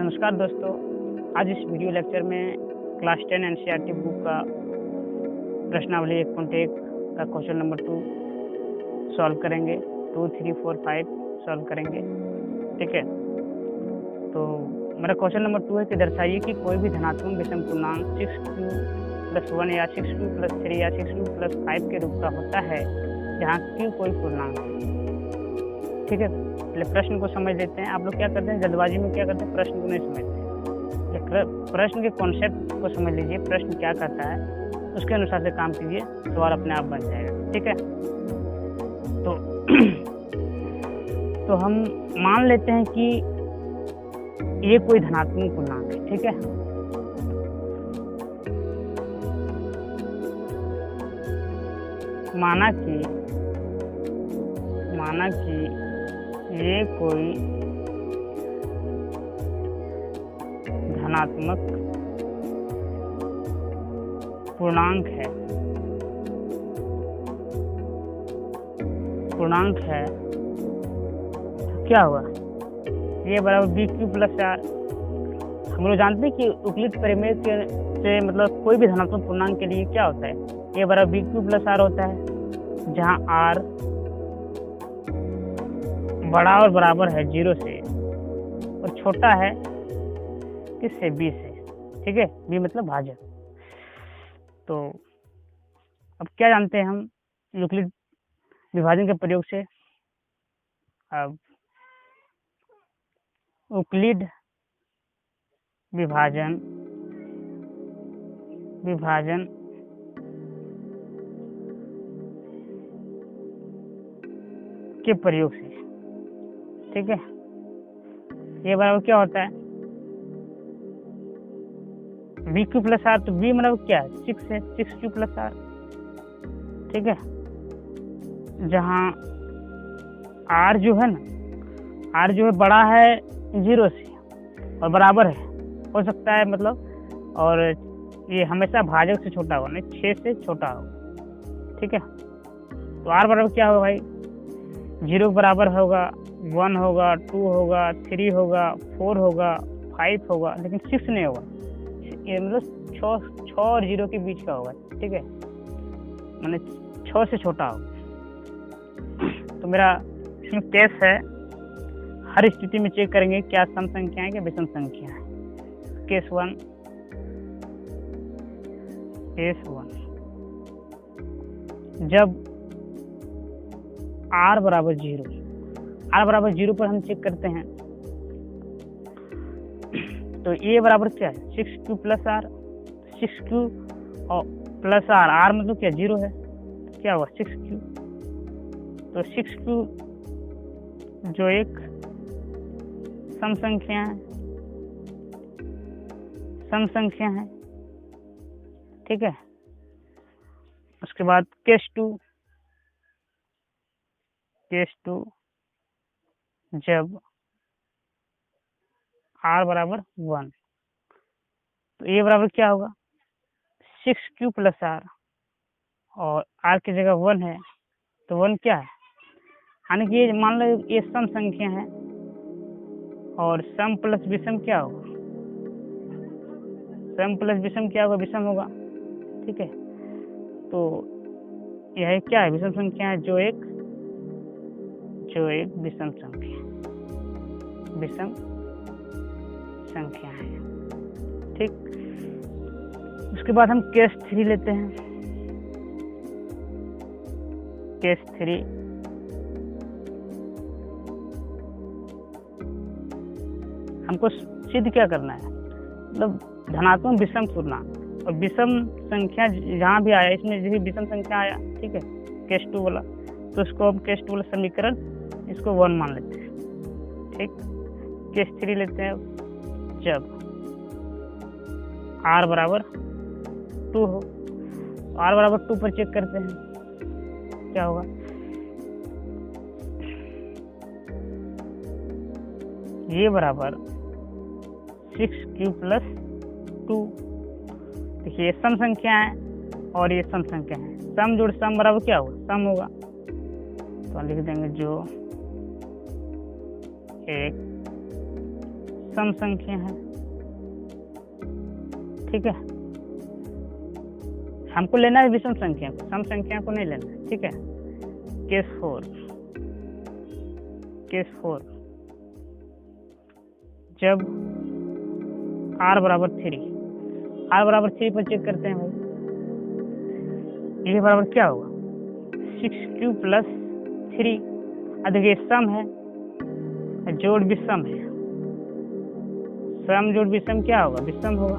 नमस्कार दोस्तों, आज इस वीडियो लेक्चर में क्लास 10 एनसीईआरटी बुक का प्रश्नावली 1.1 का क्वेश्चन नंबर 2 सॉल्व करेंगे। 2, 3, 4, 5 सॉल्व करेंगे। ठीक है, तो मेरा क्वेश्चन नंबर 2 है कि दर्शाइए कि कोई भी धनात्मक विषम पूर्णांक 6q+1 या 6q+3 या 6q+5 के रूप का होता है जहाँ q कोई पूर्णांक है। ठीक है, पहले प्रश्न को समझ लेते हैं। आप लोग क्या करते हैं, जल्दबाजी में क्या करते हैं, प्रश्न को नहीं समझते। प्रश्न के कॉन्सेप्ट को समझ लीजिए, प्रश्न क्या कहता है उसके अनुसार से काम कीजिए, सवाल अपने आप बन जाएगा। ठीक है, तो हम मान लेते हैं कि ये कोई धनात्मक पूर्णांक है। ठीक है, माना कि ये कोई धनात्मक पूर्णांक है तो क्या हुआ, ये बराबर BQ+R। हम लोग जानते हैं कि यूक्लिड परिमेय से मतलब कोई भी धनात्मक पूर्णांक के लिए क्या होता है, ये बराबर BQ+R होता है, जहाँ R बड़ा और बराबर है 0 से और छोटा है किससे, B से। ठीक है, B मतलब भाजक। तो अब क्या जानते हैं हम यूक्लिड विभाजन के प्रयोग से। अब यूक्लिड विभाजन के प्रयोग से, ठीक है, ये बराबर क्या होता है, BQ+R। तो B मतलब क्या है, 6 है, 6Q+R। ठीक है, जहाँ R जो है ना, R जो है बड़ा है 0 से और बराबर है, हो सकता है मतलब, और ये हमेशा भाजक से छोटा होगा, नहीं 6 से छोटा होगा। ठीक है, तो R बराबर क्या होगा भाई, 0 के बराबर होगा, 1 होगा, 2 होगा, 3 होगा, 4 होगा, 5 होगा, लेकिन 6 नहीं होगा। ये मतलब 6 और 0 के बीच का होगा। ठीक है, मैंने 6 से छोटा होगा। तो मेरा इसमें केस है, हर स्थिति में चेक करेंगे क्या सम संख्या है क्या विषम संख्या है। केस 1, जब R बराबर 0 पर हम चेक करते हैं, तो ये बराबर क्या है, 6Q+R। 6Q और प्लस R मतलब क्या, 0 है, क्या हुआ 6Q। तो 6Q जो एक सम संख्या है। ठीक है, उसके बाद केस 2, जब R बराबर 1, तो ये बराबर क्या होगा, 6Q+R और R की जगह 1 है, तो 1 क्या है, यानी कि ये मान लो ये सम संख्या है और सम प्लस विषम क्या होगा, विषम होगा। ठीक है, तो यह क्या है, विषम संख्या है, जो एक विषम संख्या है। ठीक, उसके बाद हम केस 3 लेते हैं। केस 3, हमको सिद्ध क्या करना है, मतलब धनात्मक विषम पूर्णांक और विषम संख्या जहाँ भी आया, इसमें जैसे विषम संख्या आया, ठीक है, केस 2 वाला, तो उसको हम केस 2 वाला समीकरण इसको 1 मान लेते हैं। ठीक, केस 3 लेते हैं, जब R बराबर 2 हो। R बराबर 2 पर चेक करते हैं क्या होगा, ये बराबर 6Q+2। देखिए सम संख्या है और ये सम संख्या है, सम जोड़ सम बराबर क्या होगा, सम होगा। तो लिख देंगे जो एक सम संख्या है, ठीक है। हमको लेना है विषम संख्या को, सम संख्या को नहीं लेना है, ठीक है। केस 4 जब r बराबर 3 पर चेक करते हैं भाई, ये बराबर क्या होगा 6q प्लस 3। अब देखिए सम है, जोड़ विषम है, सम जोड़ विषम क्या होगा, विषम होगा,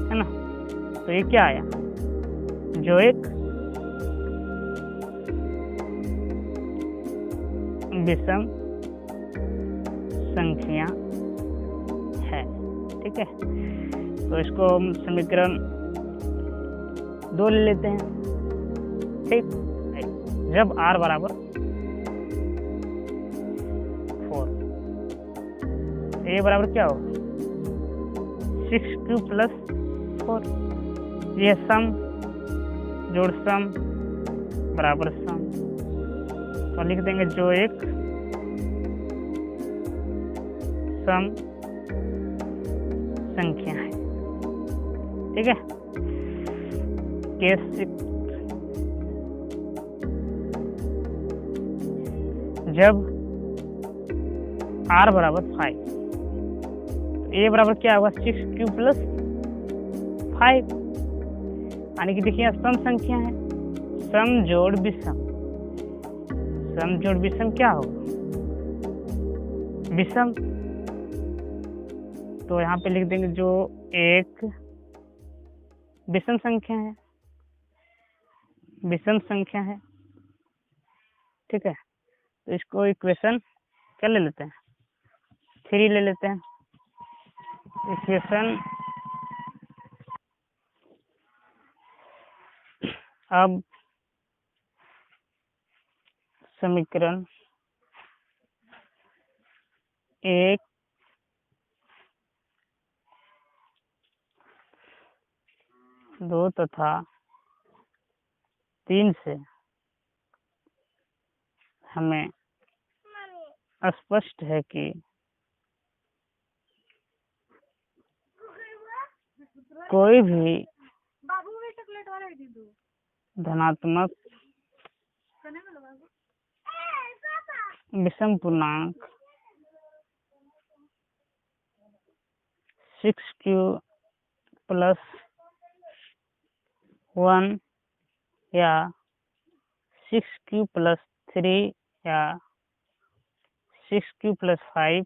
है ना। तो ये क्या आया, जो एक विषम संख्या है, ठीक है। तो इसको हम समीकरण 2 ले लेते हैं, ठीक। जब r बराबर 4, ये बराबर क्या होगा 6q प्लस 4। ये सम जोड़ सम बराबर सम, तो लिख देंगे जो एक सम संख्या है, ठीक है। केस 6 जब r बराबर 5, ये बराबर क्या होगा 6q प्लस 5, यानी कि देखिए सम संख्या है, सम जोड़ विषम, सम जोड़ विषम क्या होगा विषम। तो यहाँ पे लिख देंगे जो एक विषम संख्या है, विषम संख्या है, ठीक है। तो इसको इक्वेशन क्या ले लेते हैं 3 ले लेते हैं। इक्वेशन अब समीकरण 1, 2 तथा 3 से हमें स्पष्ट है कि कोई भी धनात्मक विषम पूर्णांक 6q प्लस 1 या 6q प्लस 3 या 6q प्लस 5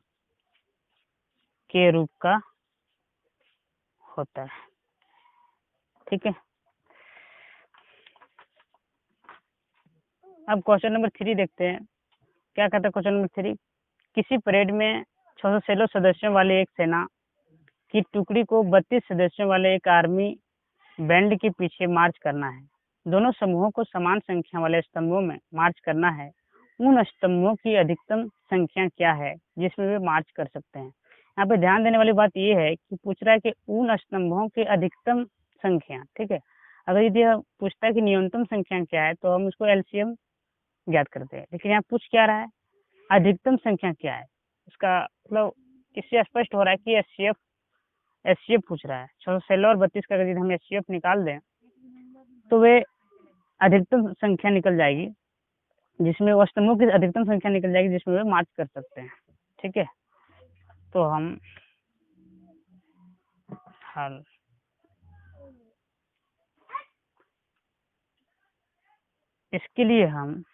के रूप का होता है, ठीक है। अब क्वेश्चन नंबर 3 देखते हैं, क्या कहता है क्वेश्चन नंबर 3। किसी परेड में 616 सदस्यों वाले एक सेना की टुकड़ी को 32 सदस्यों वाले एक आर्मी बैंड के पीछे मार्च करना है। दोनों समूहों को समान संख्या वाले स्तंभों में मार्च करना है। उन स्तंभों की अधिकतम संख्या क्या है जिसमें वे मार्च कर सकते हैं। यहाँ पे ध्यान देने वाली बात यह है कि पूछ रहा है कि उन स्तंभों की अधिकतम संख्या, ठीक है। अगर यदि पूछता है कि न्यूनतम संख्या क्या है तो हम उसको एलसीएम ज्ञात करते हैं, लेकिन यहाँ पूछ क्या रहा है अधिकतम संख्या क्या है। उसका मतलब इससे स्पष्ट हो रहा है कि एचसीएफ पूछ रहा है। 616 और 32 का यदि हम एचसीएफ निकाल दें तो वे अधिकतम संख्या निकल जाएगी, जिसमें वो स्तंभों की अधिकतम संख्या निकल जाएगी जिसमें वे मार्च कर सकते हैं, ठीक है। तो हम हल इसके लिए हम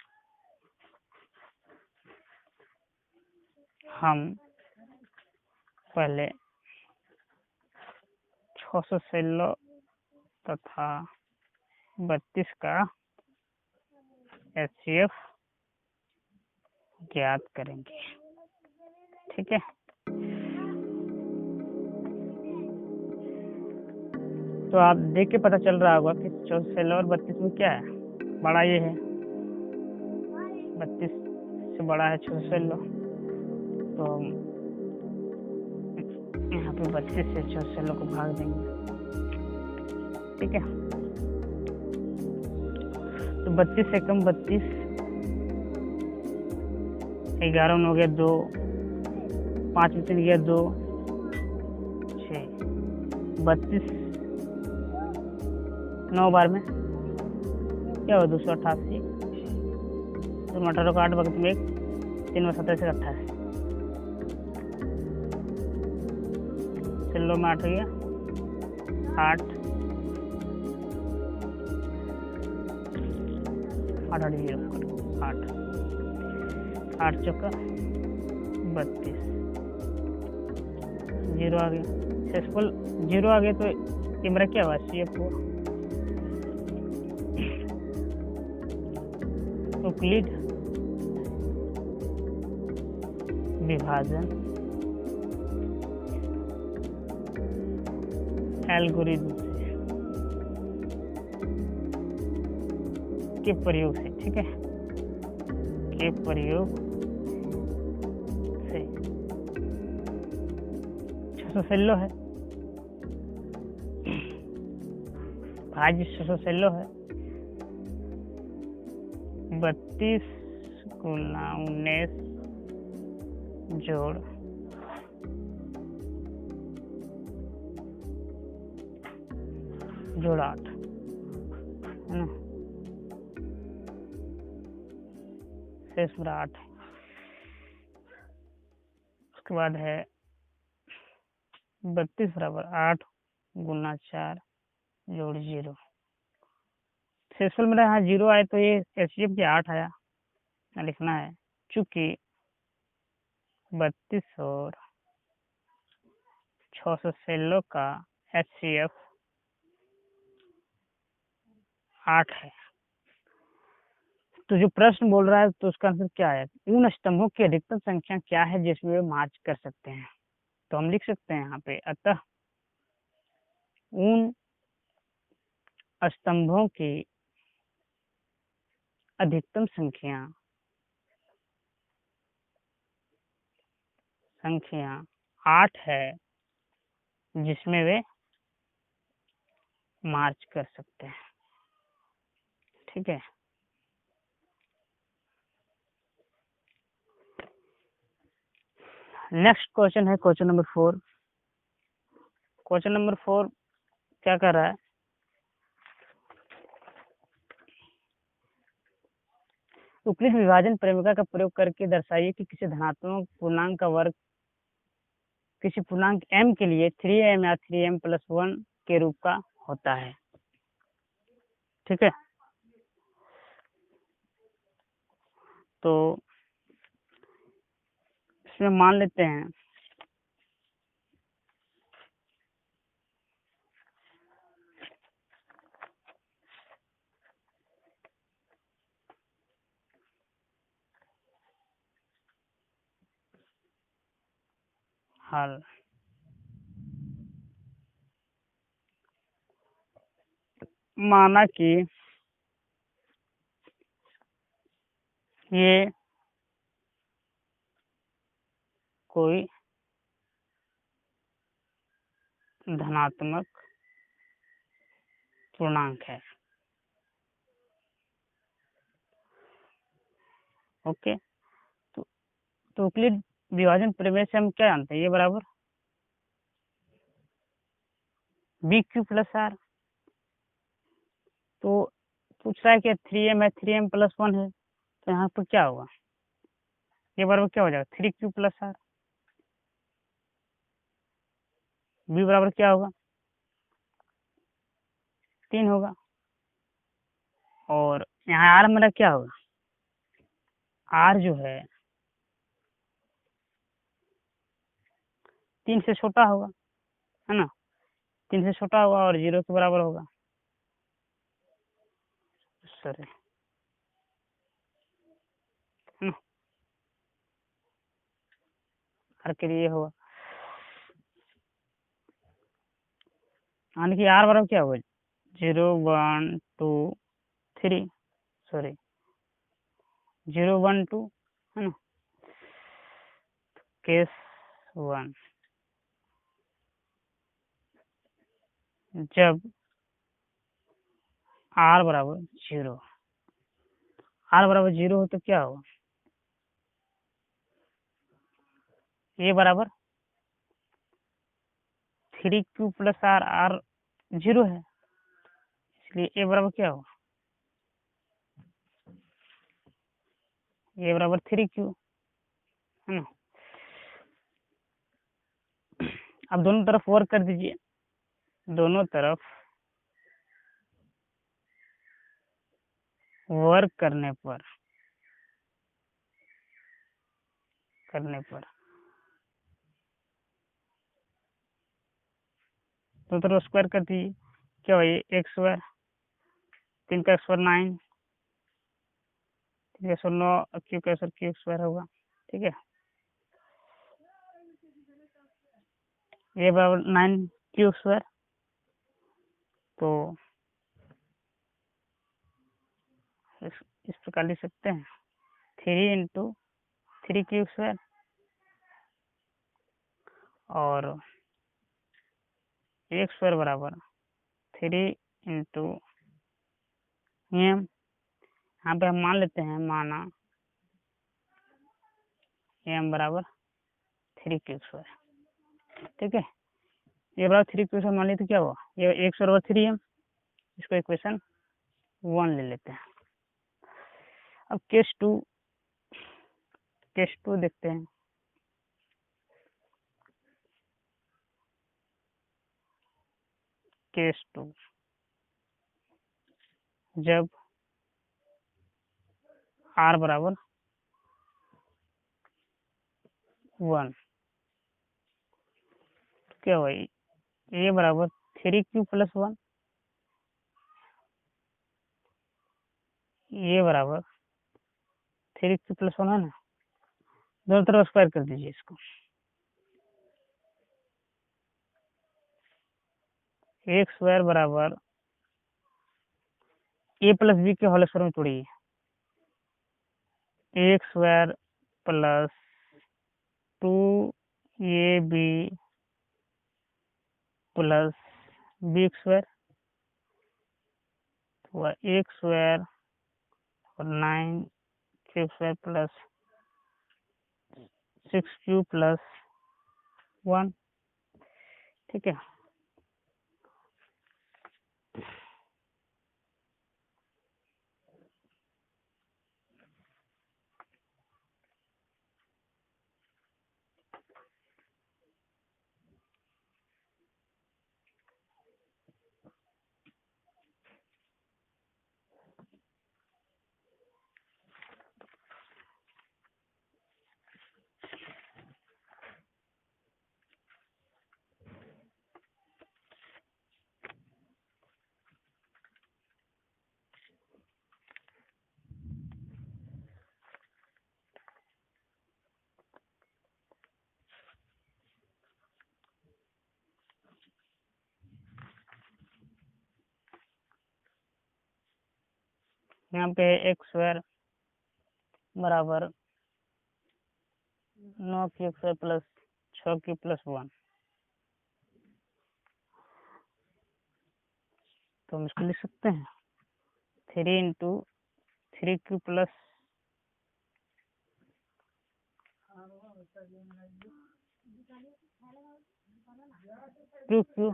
पहले 616 तथा 32 का एचसीएफ ज्ञात करेंगे, ठीक है। तो आप देख के पता चल रहा होगा कि 616 और 32 में क्या है, बड़ा ये है 32 से बड़ा है 616, तो हम यहाँ पे 32 से 616 को भाग देंगे, ठीक है। तो 32 से कम 32, 11 हो गया 2, 5 में 3 गया 2, 6, 32, 9 बार में क्या हुआ 288, तो 18 को 8 वक्त में 1, 3 में 27 से 28, चलो में 8 गया 8, 8 8 0 8, 8 चौका 32, 0 आ गया सक्सेसफुल, 0 आ गया तो ये मेरा क्या हुआ CF हुआ। यूक्लिड विभाजन एल्गोरिथम के प्रयोग से, ठीक है, के प्रयोग से 616 है, भाज्य 616 है, 32 गुना 19 जोड़ 8 है ना, शेष मेरा 8 है। उसके बाद है 32 बराबर 8 गुना 4 जोड़ 0, शेषफल मेरा यहाँ 0 आए तो ये HCF के 8 आया, लिखना है चूंकि 32 और 616 का HCF 8 है। तो जो प्रश्न बोल रहा है तो उसका आंसर क्या है, उन स्तंभों की अधिकतम संख्या क्या है जिसमें वे मार्च कर सकते हैं। तो हम लिख सकते हैं यहाँ पे, अतः उन स्तंभों की अधिकतम संख्या 8 है जिसमें वे मार्च कर सकते हैं, ठीक है। नेक्स्ट क्वेश्चन है क्वेश्चन नंबर 4। क्वेश्चन नंबर 4 क्या कर रहा है, यूक्लिड विभाजन प्रेमिका का प्रयोग करके दर्शाइए कि किसी धनात्मक पूर्णांक का वर्ग किसी पूर्णांक m के लिए 3m या 3m+1 के रूप का होता है, ठीक है। तो इसमें मान लेते हैं हल, माना कि ये कोई धनात्मक पूर्णांक है, ओके। तो यूक्लिड विभाजन प्रमेय से हम क्या जानते हैं, ये बराबर BQ + R। तो पूछ रहा है कि 3m है 3m+1 है, तो यहाँ पर क्या होगा, ये बराबर क्या हो जाएगा 3Q + R। B बराबर क्या होगा 3 होगा, और यहाँ R मेरा क्या होगा, R जो है 3 से छोटा होगा, है ना, 3 से छोटा होगा और 0 के बराबर होगा, सॉरी, है ना, R के लिए होगा, यानी कि R बराबर क्या होगा 0 1 2 3, सॉरी 0 1 2, है ना, केस 1 जब R बराबर 0, R बराबर 0 हो तो क्या होगा, ए बराबर 3q प्लस आर, आर 0 है, इसलिए ए बराबर क्या होगा, ए बराबर 3q, है ना। अब दोनों तरफ वर्क कर दीजिए, दोनों तरफ वर्क करने पर दोनों तरफ स्क्वायर कर दीजिए, क्या भाई एक्स स्क्वायर, 3 का स्क्वायर 9, 3 का स्क्वायर 9, क्यू स्क्वायर होगा, ठीक है। ये बराबर 9 स्क्वायर, तो इस प्रकार लिख सकते हैं 3 × 3 स्क्वायर, और एक्स स्क्वायर बराबर 3 × एम, यहाँ पे हम मान लेते हैं, माना एम बराबर 3q स्क्वायर, ठीक है। ये बराबर 3q स्क्वायर मान लेते, क्या हुआ, ये एक्स बराबर 3m, इसको इक्वेशन 1 ले लेते हैं। अब केस टू देखते हैं। केस 2, जब r बराबर 1, क्या हुआ, ए बराबर 3q प्लस 1, ये बराबर 3q प्लस 1 है ना, दोनों तरफ स्क्वायर कर दीजिए इसको, एक्स स्क्वायर बराबर ए प्लस बी के होल स्क्वायर में तोड़िए, x square plus 2ab plus b square, हुआ एक्स स्क्वायर और 9q square plus 6q plus 1, ठीक है। यहाँ पे एक्स स्क्वायर बराबर 9q square plus 6q plus 1, तो हम इसको लिख सकते हैं 3 × 3q प्लस 2q,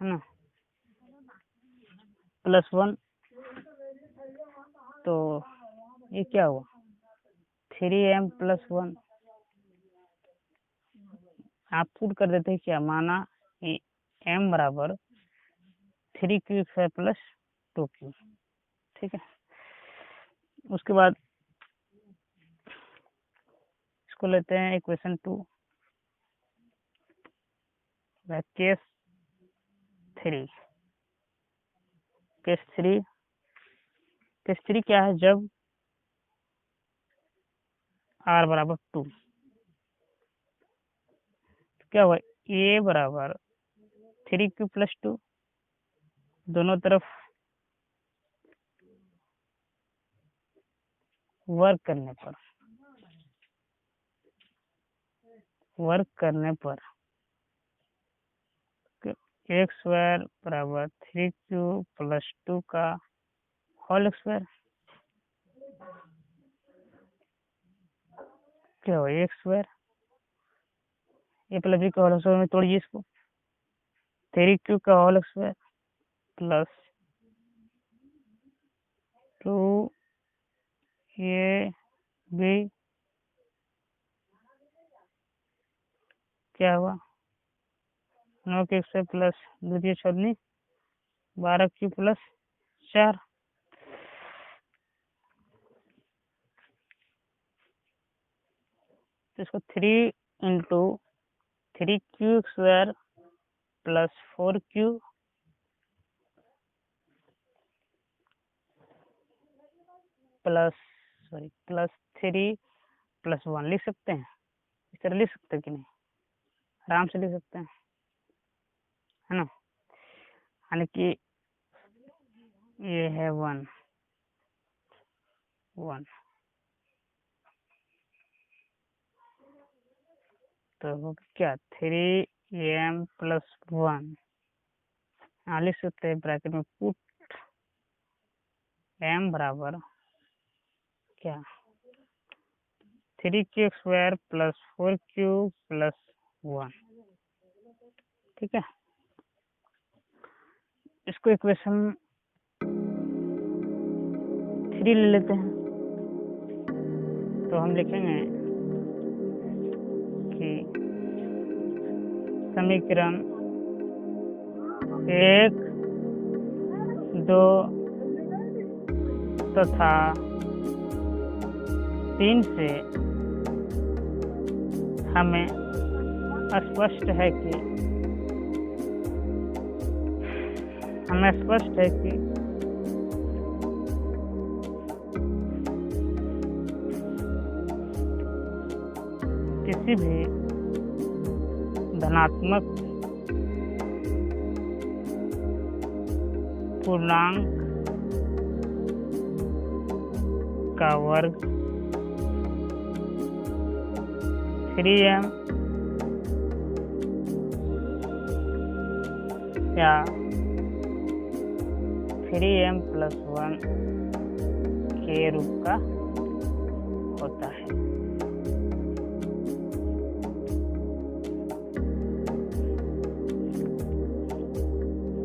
है ना, प्लस 1, तो ये क्या हुआ 3m प्लस 1, आप पुट कर देते हैं, क्या माना m बराबर 3q स्क्वायर प्लस 2q, ठीक है। उसके बाद इसको लेते हैं इक्वेशन 2, केस 3, केस 3 क्या है, जब r बराबर 2, क्या हुआ, a बराबर 3q प्लस 2, दोनों तरफ वर्क करने पर एक्स स्क्वायर बराबर 3q प्लस 2 का होल स्क्वायर, क्या होगा, X square, A plus B का होल स्क्वायर में तोड़िए इसको, 3 क्यू का whole square plus 2 A B क्या हुआ, 9 के स्क्वायर प्लस द्वितीय छोड़नी 12 क्यू प्लस 4, तो इसको 3 × 3 Q square plus 4 Q plus 3 + 1 लिख सकते हैं। इस तरह लिख सकते हैं कि नहीं, आराम से लिख सकते हैं, है ना। यानी कि ये है 1 1, तो क्या 3m + 1, यहाँ लिख सकते हैं ब्रैकेट में पुट m बराबर क्या 3q² प्लस 4q प्लस 1, ठीक है। इसको इक्वेशन 3 ले लेते हैं, तो हम लिखेंगे कि समीकरण 1 2 तथा 3 से हमें स्पष्ट है कि किसी भी धनात्मक पूर्णांक का वर्ग 3m या 3m + 1 के रूप का होता है।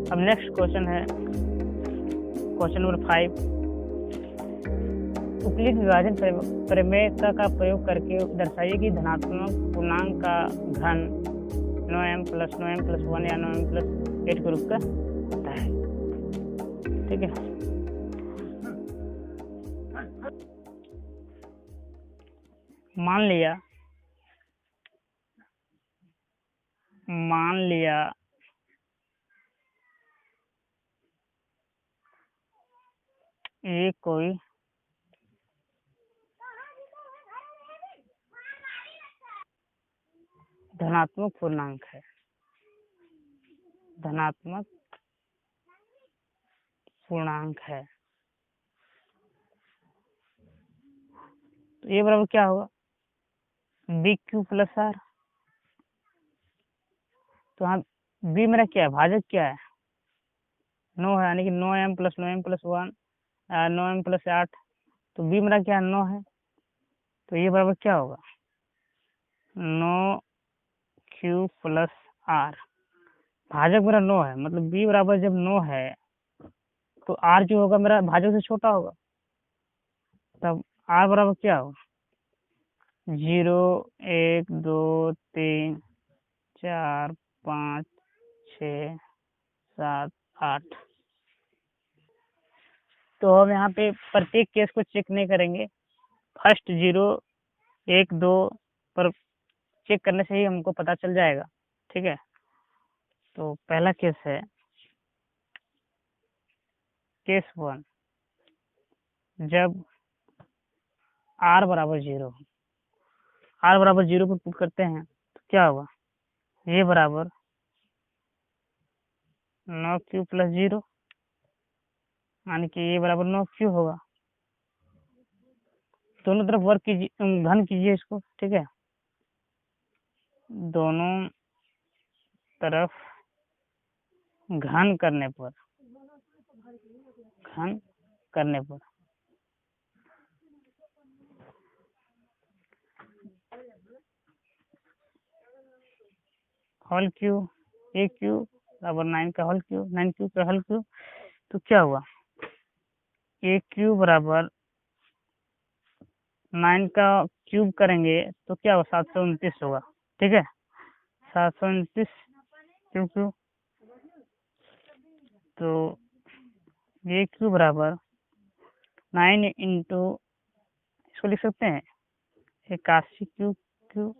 अब नेक्स्ट क्वेश्चन है क्वेश्चन नंबर 5। उपयुक्त विभाजन प्रमेय का प्रयोग करके दर्शाइए कि धनात्मक पूर्णांक का घन 9m + 9m + 1 या 9m + 8 के रूप का होता है, ठीक है। मान लिया ये कोई धनात्मक पूर्णांक है, तो ये बराबर क्या होगा, bq + r। तो यहाँ b मेरा क्या है, भाजक क्या है, 9 है, यानी कि 9m + 9m + 1 9m + 8, तो b मेरा क्या है, 9 है। तो ये बराबर क्या होगा, 9q + r। भाजक मेरा 9 है, मतलब b बराबर जब 9 है तो r जो होगा मेरा भाजक से छोटा होगा, तब r बराबर क्या होगा, 0 1 2 3 4 5 6 7 8। तो हम यहाँ पे प्रत्येक केस को चेक नहीं करेंगे, फर्स्ट 0 1 2 पर चेक करने से ही हमको पता चल जाएगा, ठीक है। तो पहला केस है केस 1, जब r बराबर 0 पर पुट करते हैं तो क्या होगा, ये बराबर 9q + 0, यानी कि ये बराबर 9q होगा। दोनों तरफ वर्ग कीजिए, घन कीजिए इसको, ठीक है। दोनों तरफ घन करने पर होल क्यूब, ए क्यूब बराबर 9 का होल क्यूब, 9 क्यूब का होल क्यूब। तो क्या हुआ, ए क्यूब बराबर 9 का क्यूब करेंगे तो क्या होगा, 729 होगा। ठीक है, 729 क्यूब क्यूब। तो ए क्यूब बराबर 9 इंटू, इसको लिख सकते हैं 81 क्यूब क्यूब।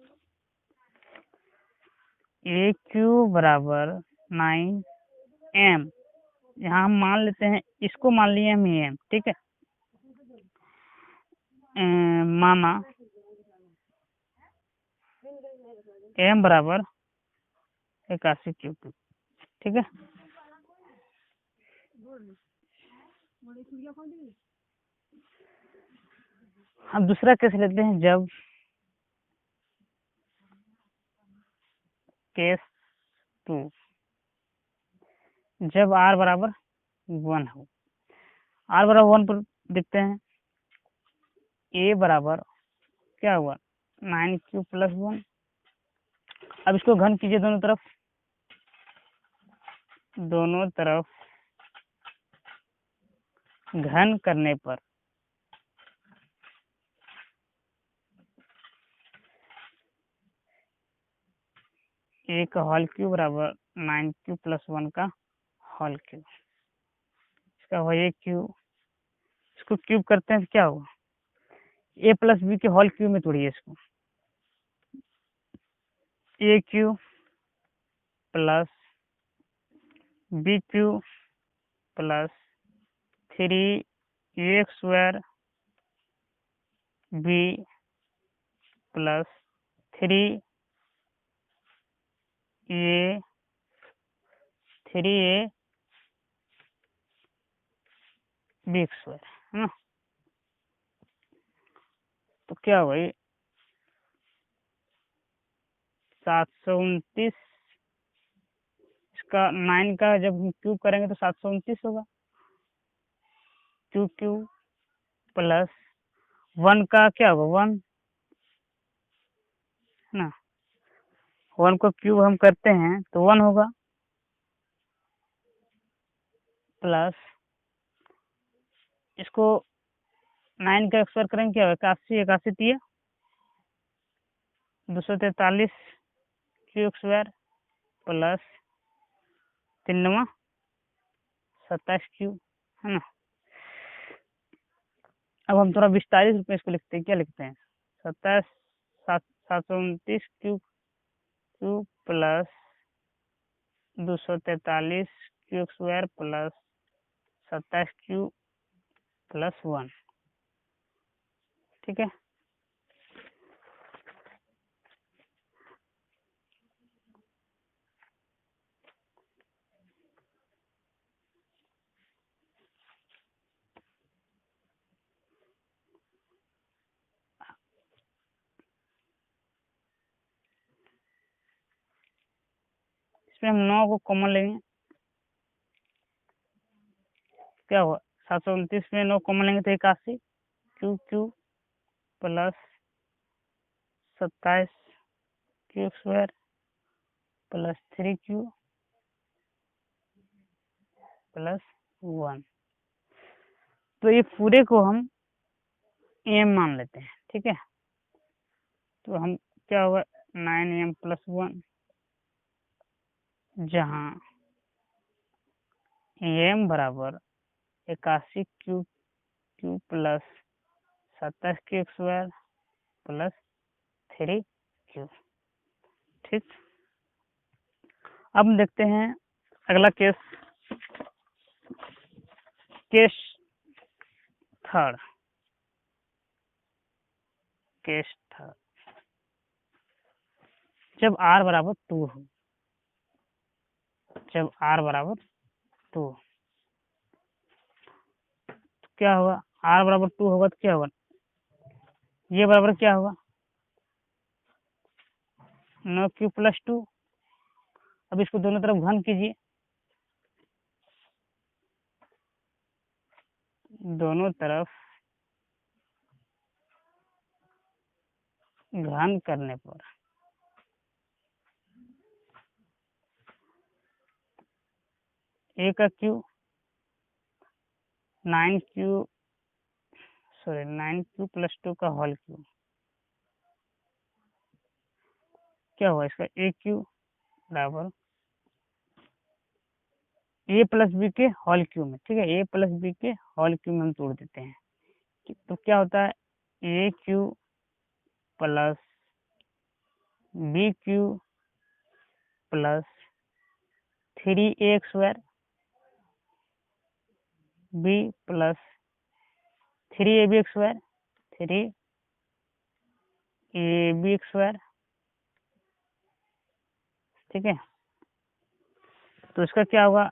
ए क्यूब बराबर 9m, यहाँ हम मान लेते हैं, इसको मान लिए हम एम। ठीक है, माना एम बराबर 81 क्यूब क्यूब। ठीक है, अब दूसरा केस लेते हैं, जब केस 2, जब r बराबर 1 हो। r बराबर 1 पर देखते हैं, a बराबर क्या हुआ, 9 क्यूब प्लस 1। अब इसको घन कीजिए दोनों तरफ, दोनों तरफ घन करने पर a का होल क्यूब बराबर 9 क्यूब प्लस 1 का होल क्यूब। इसका हुआ a क्यूब, इसको क्यूब करते हैं तो क्या होगा, a प्लस बी के होल क्यूब में तोड़िए इसको, a cube plus B cube plus 3 square B plus 3 A 3 B square, है ना। तो क्या हुआ, 729, इसका 9 का जब हम क्यूब करेंगे तो 729 होगा, क्यूब क्यूब प्लस 1 का क्या होगा 1, है ना। 1 को क्यूब हम करते हैं तो 1 होगा, प्लस इसको 9 का स्क्वायर करेंगे क्या होगा, 81, 81 3 243 क्यूब स्क्वायर प्लस 3 27 क्यूब, है ना। अब हम थोड़ा विस्तारित रूप में इसको लिखते हैं, क्या लिखते हैं, 27 729 cube cube plus 243 cube square plus 27 cube plus 1। ठीक है, इसमें हम 9 को कॉमन लेंगे, क्या हुआ, 729 में 9 कॉमन लेंगे तो 81 cube cube plus 27 cube square plus 3 cube plus 1। तो ये पूरे को हम एम मान लेते हैं। ठीक है, तो हम क्या होगा, 9m प्लस 1, जहाँ एम बराबर 81 cube cube plus 27 cube square plus 3 cube. ठीक, अब हम देखते हैं अगला case, case third, case third, जब r बराबर 2 हो, जब r बराबर 2, तो क्या होगा, r बराबर 2 होगा तो क्या होगा, ये बराबर क्या होगा, 9 क्यूब प्लस 2। अब इसको दोनों तरफ घन कीजिए, दोनों तरफ घन करने पर ए का क्यू 9q सॉरी 9q + 2 का होल क्यू, क्या हुआ इसका ए क्यू बराबर ए प्लस बी के होल क्यू में, ठीक है, ए प्लस बी के होल क्यू में हम तोड़ देते हैं तो क्या होता है a cube plus b cube plus 3ax² b plus 3abx², 3abx², ठीक है। तो इसका क्या होगा,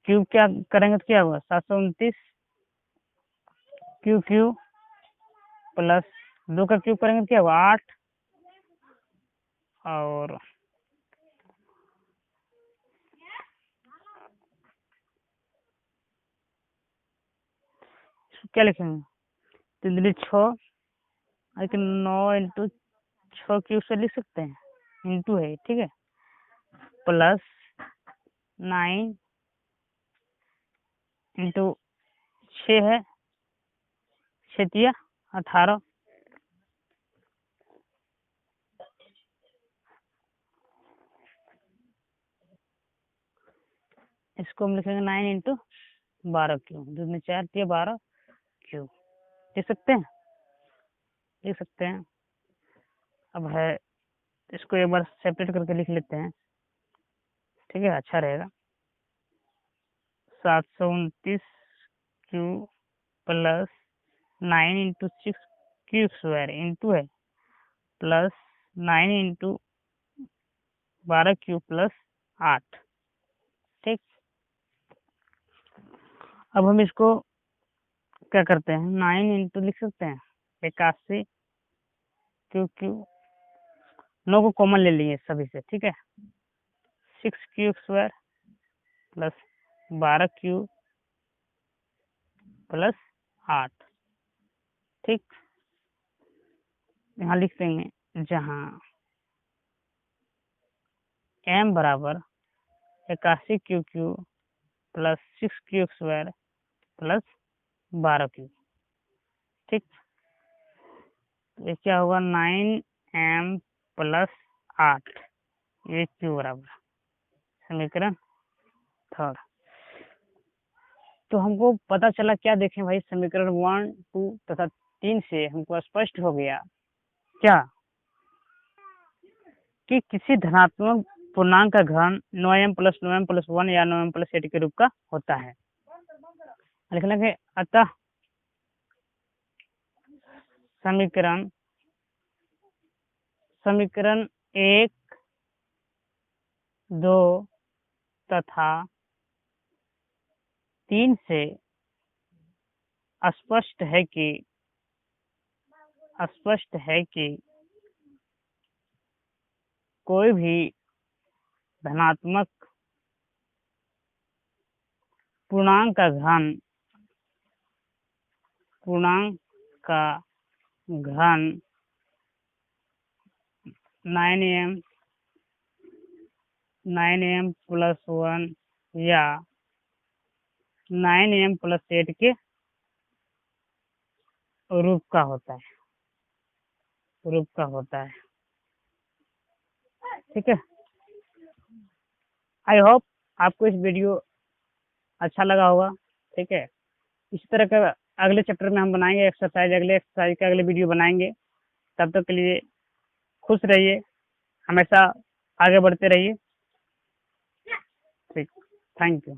क्यूब क्या करेंगे तो क्या होगा 729 क्यू प्लस 2 का क्यूब करेंगे तो क्या होगा 8, और क्या लिखेंगे 3×6, लेकिन 9 × 6 क्यूब से लिख सकते हैं, इंटू है, ठीक है, प्लस 9 × 6 है, 6×3 = 18, इसको हम लिखेंगे 9 × 12 क्यूब, 2×4 = 12 क्यूब, लिख सकते हैं, लिख सकते हैं। अब है इसको एक बार सेपरेट करके लिख लेते हैं, ठीक है, अच्छा रहेगा। 729 क्यू प्लस 9 × 6 क्यूब² इंटू है प्लस 9 × 12 क्यूब प्लस 8, ठीक। अब हम इसको क्या करते हैं 9 × लिख सकते हैं 81 क्यू 9 को कॉमन ले लिए सभी से, ठीक है, 6 क्यूब² प्लस 12 क्यूब प्लस 8, ठीक। यहाँ लिख देंगे जहाँ m बराबर 81 क्यू प्लस 6 क्यूब² प्लस 12 क्यूब, ठीक। ये क्या होगा 9m प्लस 8, ये क्यू बराबर समीकरण थर्ड। तो हमको पता चला, क्या देखें भाई, समीकरण 1, 2 तथा 3 से हमको स्पष्ट हो गया क्या कि किसी धनात्मक पूर्णांक का घन 9m + 9m + 1 या 9m + 8 के रूप का होता है। लिखना है अतः समीकरण 1, 2 तथा 3 से स्पष्ट है कि कोई भी धनात्मक पूर्णांक का घन 9m + 1 या 9m + 8 के रूप का होता है, ठीक है। आई होप आपको इस वीडियो अच्छा लगा होगा, ठीक है। इसी तरह का अगले चैप्टर में हम बनाएंगे एक्सरसाइज, अगले एक्सरसाइज का अगले वीडियो बनाएंगे। तब तक के लिए खुश रहिए, हमेशा आगे बढ़ते रहिए, ठीक। Thank you.